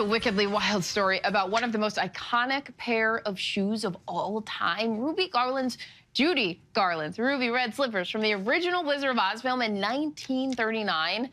A wickedly wild story about one of the most iconic pair of shoes of all time, Judy Garland's ruby red slippers from the original Wizard of Oz film in 1939.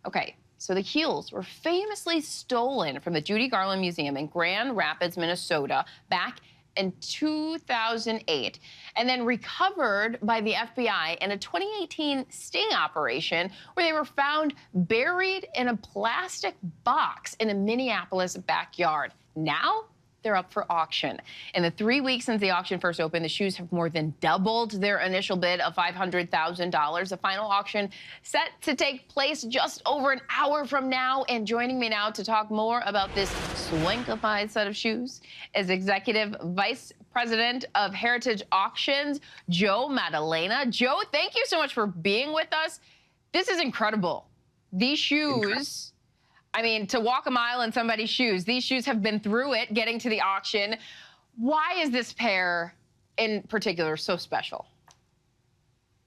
Okay, so the heels were famously stolen from the Judy Garland Museum in Grand Rapids, Minnesota, back in 2008, and then recovered by the FBI in a 2018 sting operation where they were found buried in a plastic box in a Minneapolis backyard. Now they're up for auction. In the 3 weeks since the auction first opened, the shoes have more than doubled their initial bid of $500,000. The final auction set to take place just over an hour from now. And joining me now to talk more about this swankified set of shoes is Executive Vice President of Heritage Auctions, Joe Maddalena. Joe, thank you so much for being with us. This is incredible. These shoes... I mean, to walk a mile in somebody's shoes. These shoes have been through it getting to the auction. Why is this pair in particular so special?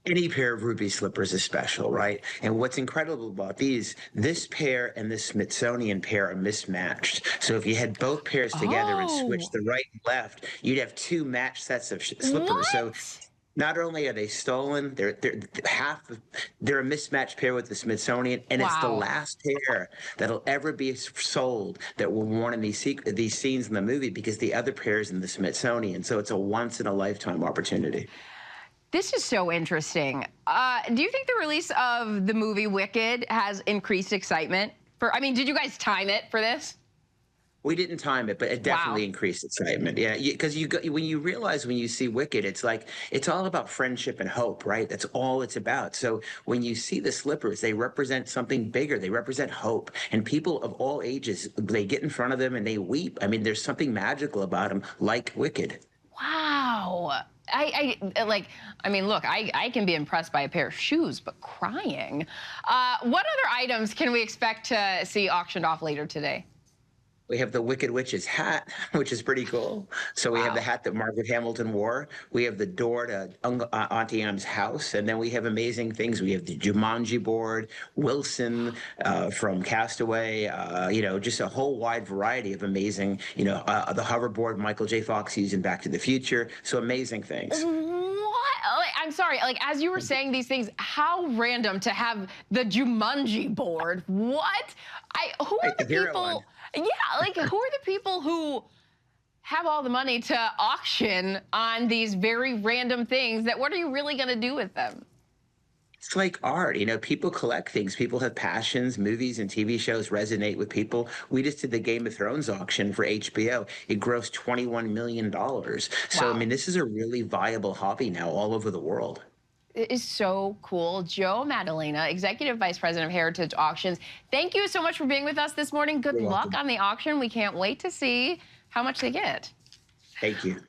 Any pair of ruby slippers is special, right? And what's incredible about this pair and this Smithsonian pair are mismatched. So if you had both pairs together and switched the right and left, you'd have two matched sets of slippers. What? So not only are they stolen, they're a mismatched pair with the Smithsonian, and it's the last pair that'll ever be sold that were worn in these scenes in the movie, because the other pair's in the Smithsonian. So it's a once in a lifetime opportunity. This is so interesting. Do you think the release of the movie Wicked has increased excitement? I mean, did you guys time it for this? We didn't time it, but it definitely increased excitement. Yeah, because when you see Wicked, it's like it's all about friendship and hope, right? That's all it's about. So when you see the slippers, they represent something bigger. They represent hope, and people of all ages, they get in front of them and they weep. I mean, there's something magical about them, like Wicked. Wow. I mean, look, I can be impressed by a pair of shoes, but crying. What other items can we expect to see auctioned off later today? We have the Wicked Witch's hat, which is pretty cool. So we have the hat that Margaret Hamilton wore. We have the door to Auntie Anne's house. And then we have amazing things. We have the Jumanji board, Wilson from Castaway, just a whole wide variety of amazing, the hoverboard Michael J. Fox used in Back to the Future. So amazing things. What? I'm sorry, as you were saying these things, how random to have the Jumanji board. What? Who are the people... Yeah, who are the people who have all the money to auction on these very random things what are you really going to do with them? It's like art. People collect things. People have passions. Movies and TV shows resonate with people. We just did the Game of Thrones auction for HBO. It grossed $21 million. So, I mean, this is a really viable hobby now all over the world. It is so cool. Joe Maddalena, Executive Vice President of Heritage Auctions, thank you so much for being with us this morning. Good luck on the auction. We can't wait to see how much they get. Thank you.